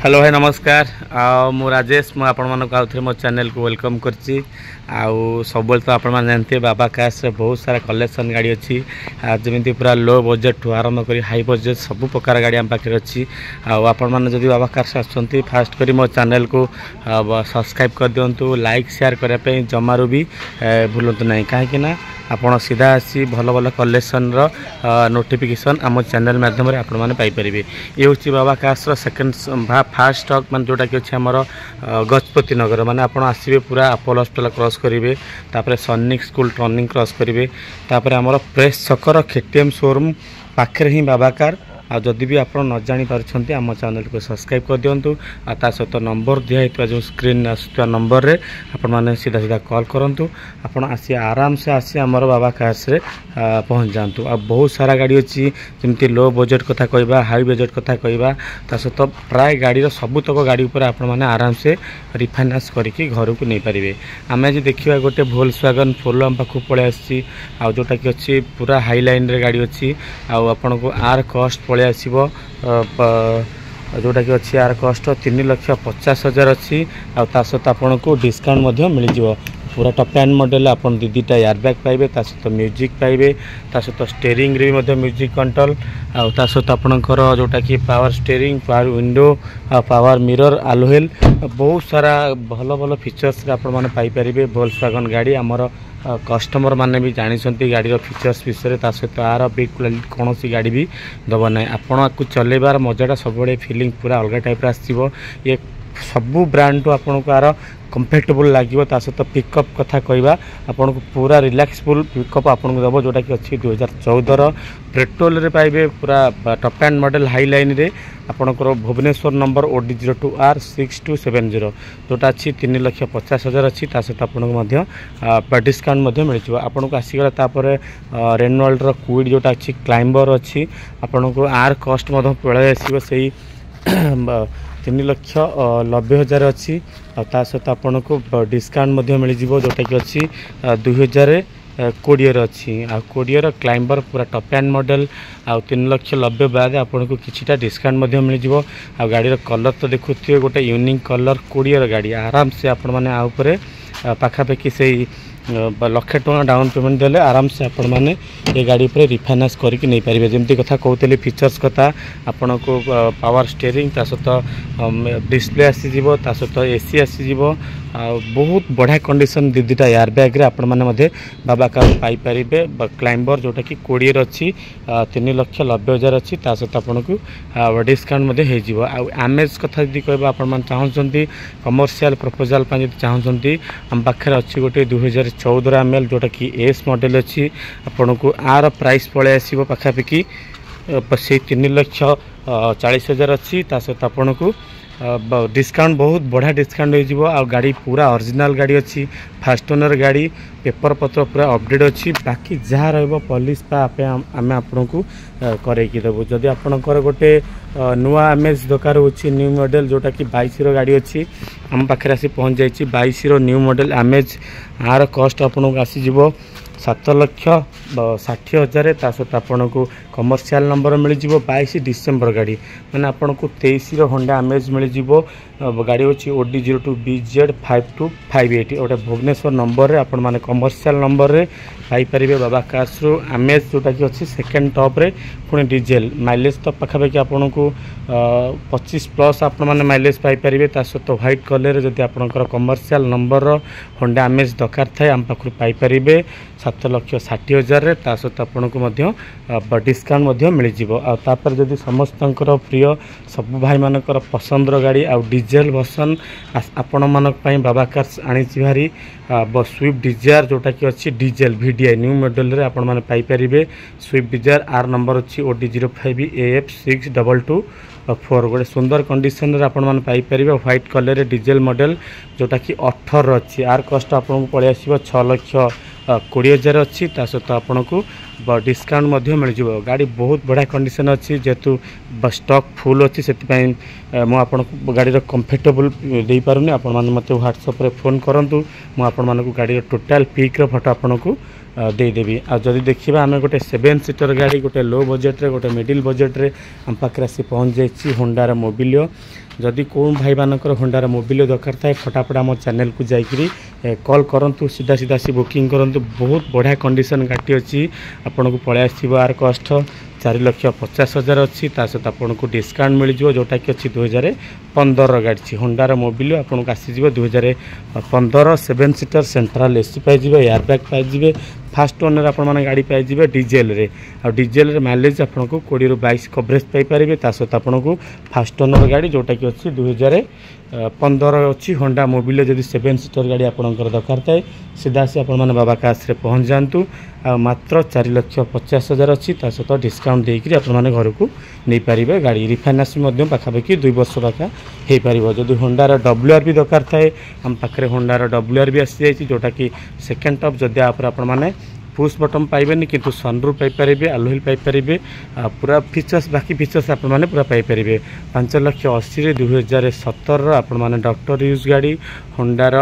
Hello भाई नमस्कार मु राजेश मु आपण मानक आउ थे मो चैनल को वेलकम करची सब तो आपण मान जानते बाबा कार्स बहुत सारा कलेक्शन गाड़ी अच्छी जमी पूरा लो बजेट ठू आरंभ कर हाई बजेट सब प्रकार गाड़ी आम पाखे अच्छी आपण मैंने जब बाबा कार्स आसुँच फास्ट कर मो चैनल को सब्सक्राइब कर दिंतु लाइक शेयर करने जमारू भी भूलु ना कहीं आपड़ सीधा आसी भल भल कलेक्शन नोटिफिकेशन आम चैनल मध्यम आपण मैंने पाइपर ये हूँ बाबा कार्स सेकेंड फास्ट स्टॉक मान जोटा कि अच्छे आमर गजपति नगर माने आपड़ आसवे पूरा अपोलो हॉस्पिटल क्रॉस करेंगे तापर सैनिक स्कूल टर्निंग क्रॉस करेंगे तापर आमर प्रेस छकर केटीएम शोरूम पाखे ही बाबा कार जदि भी आप न जानी पार्टी आम चैनल को सब्सक्राइब कर दिंतु सहित नंबर दिखाई जो स्क्रीन आसुवा नंबर रे आपण मैंने सीधा सीधा कॉल करूँ आपड़ आसी आराम से आसी आमर बाबा कार्स रे पहुँच जातु बहुत सारा गाड़ी अच्छी जमी लो बजेट कथा कहवा हाई बजेट कथा कहवा सहित प्राय गाड़ी सबुतक गाड़ी उपर आपण मैंने आराम से रिफाइनान्स करके घर को नहीं पारे आम आज देखा गोटे वोल्क्सवैगन पोलो आम पाखु पलि आसी जोटा कि अच्छी पूरा हाई लाइन रे गाड़ी अच्छी आपन को आर कस्ट पलि आसो जोटा कि अच्छी यार कस्ट 3,50,000 अच्छी सहित आपन को डिस्काउंट मिल जाव पूरा टॉप एंड मॉडल आप दीटा एयर बैग पाइबे सहित म्यूजिक पाइबे सहित स्टेयरिंग रे भी म्यूजिक कंट्रोल सहित आपणकर जोटा कि power steering power window power mirror आलोहेल बहुत सारा भल भल फीचर्स आप पाइपर वोल्क्सवैगन गाड़ी आमर कस्टमर माने भी जानी गाड़ी फीचर्स विषय सहित आर बिग क्वालिटी कौन सी गाड़ी भी दब ना आपको चलेबार मजाटा सब फिलिंग पूरा अलग टाइप आसो ये सबू ब्रांड टू आपन को आर कंफर्टेबल लगे सहित पिकअप कथा कहवा आपन को पूरा रिलैक्सफुल पिकअप आपन को दब जोटा कि अच्छी 2014 पेट्रोल रे पाइबे पूरा top and model high line रे आपनकर भुवनेश्वर नंबर OD02R6270 जोटा अच्छी 3,50,000 अच्छी सहित आपको डिस्काउंट मिल जाए आपन को आसीगला तापर रेनॉल्ट रो क्विड जोटा अच्छी क्लाइंबर अच्छी आपन को आर कस्ट पड़े आसो से 3,90,000 अच्छी सहित आपन को डिस्काउंट मिल जाव जोटा कि अच्छी 2020 अच्छी कोड़ियर क्लाइंबर पूरा टॉप एंड मॉडल 3,90,000 बाद आपन को किछिटा डिस्काउंट मिल जाव गाड़ी कलर तो देखुए गोटे यूनिक कलर कोड़ियर गाड़ी आराम से आपण मैंने आउे पाखापाखि से 1,00,000 टଙ୍କା डाउन पेमेंट देले आराम से आपण मैंने ये गाड़ी पर रिफाइनान्स करके नहीं पारे जमी कथा कहते फीचर्स कथा आपन को पावर स्टेयरिंग सहित डिस्प्ले आसीज सहित एसी आसीज बहुत बढ़िया कंडीशन दीटा एयर बैग रे आपण मैंने बाबा कार पाइपर क्लाइंबर जोटा कि 20 अच्छी 3,90,000 अच्छी सहित आपन को डिस्काउंट आमेज कथा जी कह आप चाहते कमर्शियल प्रपोजाल चाहते आम पाखे अच्छी गोटे 2014 ml जोटा कि एस मॉडल अच्छी आपन को आर प्राइस पलि आसो पाखापाखि से 3,40,000 अच्छी सहित आपन को डिस्काउंट बहुत बढ़िया डिस्काउंट हो गाड़ी पूरा ओरिजिनल गाड़ी अच्छी फास्ट ओनर गाड़ी पेपर पत्र पूरा अपडेट अच्छी बाकी जहाँ रॉलिश आम आपन को करके देवु जदि आपणकर गोटे नुआ एमएच दरकार हो न्यू मॉडल जोटा कि 22 गाड़ी अच्छी आम पाखे आसी पहुँच जाइए 22 न्यू मॉडल एमएच आर कस्ट आपन को आसीज 7,60,000 सहित आपन को कमर्शियल नंबर मिल जाव 22 डिसेम्बर गाड़ी मैंने आपन को 23 होंडा अमेज मिल जाव गाड़ी अच्छी OD02BZ5258 गोटे भुवनेश्वर नंबर रे आपण माने कमर्शियल नंबर रे पाइपर बाबा कार्स रो अमेज जोटा कि अच्छी सेकेंड टॉप रे पुणी डीजेल माइलेज तो पाखापाखि आपन को 25 प्लस आपण माने माइलेज पाइपर सहित व्हाइट कलर जदि आपनकर कमर्शियल नंबर होंडा अमेज दरकार थाए आम पाखु पाइपर 7,60,000 सहित आपन को डिस्काउंट मिल जापर जदि समस्त प्रिय सब भाई मानकर पसंदर गाड़ी आ डीजेल वर्सन आपण मानक बाबा कार्स आनी भारी स्विफ्ट डिजायर जोटा कि अच्छी डीजेल VDI न्यू मॉडल रे आपण माने पाइपर स्विफ्ट डिजायर आर नंबर अच्छी OD05AF6224 गोटे सुंदर कंडीशन रे आपण माने पाइपर व्हाइट कलर रे डीजेल मॉडल जोटा कि 18 अच्छी आर कस्ट आपन को पलि आसीबो 6,20,000 अच्छी सहित आपन को डिस्काउंट मिल जाव गाड़ी बहुत बढ़िया कंडीशन अच्छी जेहेतु स्टॉक फुल अच्छी से मुझे गाड़ी कंफर्टेबल दे पारुनी आपण मैंने मत व्हाट्सएप फोन करूँ मुझे गाड़ी टोटाल पिक्र फोटो आपन को देदेवी आदि देखा आम गोटे 7 सीटर गाड़ी गोटे लो बजेट रे गोटे मिडिल बजेट रे हम पाखे आसी पहुँच जाइए होंडार मोबिलियो जदि कौन भाई मानकर होंडार मोबिल दरकार थाए फटाफट आम चैनल को जाकरी कॉल करंतु सीधा सीधा सी बुकिंग करंतु। बहुत बढ़िया कंडीशन गाड़ी अच्छी आपन को पड़े आसो आर कस्ट 4,50,000 अच्छी सहित आपन को डिस्काउंट मिल जाव जोटा कि अच्छी 2015 गाड़ी होंडार मोबिल आपन को आसीज 2015 7 सीटर सेंट्रल एसी पाइबे एयरबैग पाइबे फास्ट ओनर आप गाड़ी पाइबे डीजेल रे आ डीजेल रे माइलेज आपन को 20 ରୁ 22 कवरेज पाइपर सहित आपन को फास्ट ओनर गाड़ी जोटा कि अच्छी 2015 अच्छी होंडा मोबिल जदि 7 सीटर गाड़ी आपंकर दरकार थाए सीधा से आपण बाबा कार्स रे पहुँच जातु आ मात्र 4,50,000 अच्छी सहित डिस्काउंट देकर आपने घर को नहीं पारे गाड़ी रिफाइनान्स पाखापाखि 2 वर्ष पाखा हो पार। जदि होंडार WR भी दरकार थाए आम पाखे होंडार WR भी आसी जाइए जोटा कि सेकेंड टॉप जदि आपने पुश बटन पाइबेनी किंतु सनरूफ पाइपर आलोहिल पाइपर पूरा फीचर्स बाकी फीचर्स आपने पूरा पाइपर 5,80,000 2017 आपने डॉक्टर यूज गाड़ी होंडार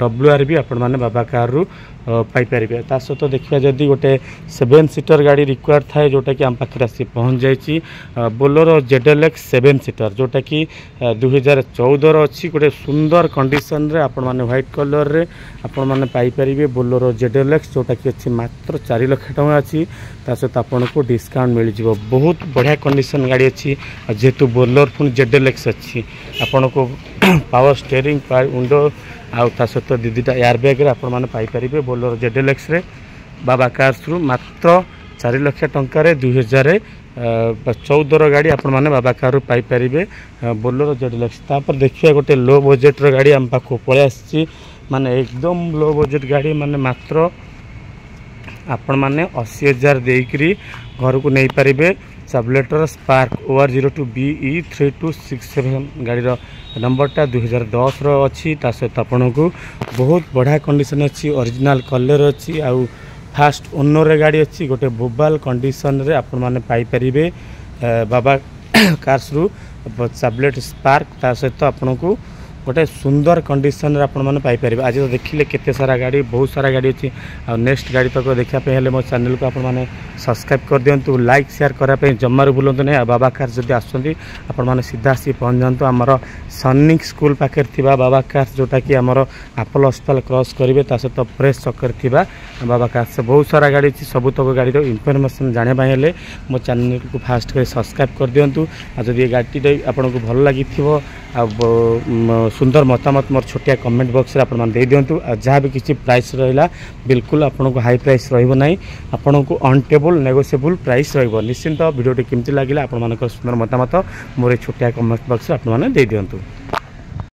WR भी आपने बाबा कार रु पाइपर सहित देखा जदि गोटे 7 सीटर गाड़ी रिक्वायर थाए जोटा कि आम पाखे आसी पहुँच जाइए बोलेरो ZLX 7 सीटर जोटा कि 2014 अच्छी गोटे सुंदर कंडीशन रे आपण माने व्हाइट कलर रे आपण माने पाइपर बोलेरो ZLX जोटा कि अच्छी मात्र 4 लाख टଙ୍କା अच्छी सहित आपन को डिस्काउंट मिल जाव। बहुत बढ़िया कंडीशन गाड़ी अच्छी जेहेतु बोलेरो पुणी ZLX अच्छी आपन को पावर स्टीयरिंग विंडो आउ सहित दीटा एयरबैग आपण माने पाइपर बोलेरो ZLX रे बाबा कार्स रु मात्र 4 लाख टଙ୍କା 2014 गाड़ी आपण माने बाबा कार रु पाइपर बोलेरो ZLX। तापर देखिए गोटे लो बजेट रो गाड़ी आम पाखो पळे आसी माने एकदम लो बजेट गाड़ी माने मात्र आपण माने 80,000 देकरी घर को नहीं पारे सबलेटर स्पार्क OR02 BE3267 गाड़ी नंबरटा 2010 रो अच्छी सहित आपन को बहुत बढ़िया कंडीशन अच्छी ओरिजिनल कलर अच्छी आउ फास्ट ओनर गाड़ी अच्छी गोटे बोबाल कंडीशन रे आपण माने पाई परिबे बाबा कार्स रु सबलेट स्पार्क सहित आपन को गोटे सुंदर कंडीशन रे आपण माने पाई परिबे। आज तो देखिले केते सारा गाड़ी बहुत सारा गाड़ी अच्छी आ नेक्स्ट गाड़ी तक देखा पे हेले मो चैनल को आपण माने सब्सक्राइब कर दियंतु लाइक शेयर करा पे जम्मार भूलंतु नहीं। बाबा कार जदि आसुंती आपण माने सीधा सी पहुंच जांतु हमर सनिक स्कूल पाखे थिबा बाबा कार जोटा कि हमर अपोलो हॉस्पिटल क्रॉस करिवे सहित प्रेस चक्कर थिबा बाबा कार से बहुत सारा गाड़ी अच्छी सब तक गाड़ी इनफॉरमेशन जाने पाए हेले मो चैनल को फास्ट कर सब्सक्राइब कर दियंतु। आ जदि गाड़ी आपन को भल लागि थिबो आ सुंदर मतामत मोर छोटिया कमेंट बॉक्स रे आपण दे दियंतु। जहाँ भी किसी प्राइस रहिला बिल्कुल आपन को हाई प्राइस रहिबो नाही आपन को अनटेबल नेगोशिएबल प्राइस रहिबो। निश्चिंत वीडियो केमती लागिला आपण मानकर सुंदर मतामत मोर छोटिया कमेंट बॉक्स रे आपण माने दे दियंतु।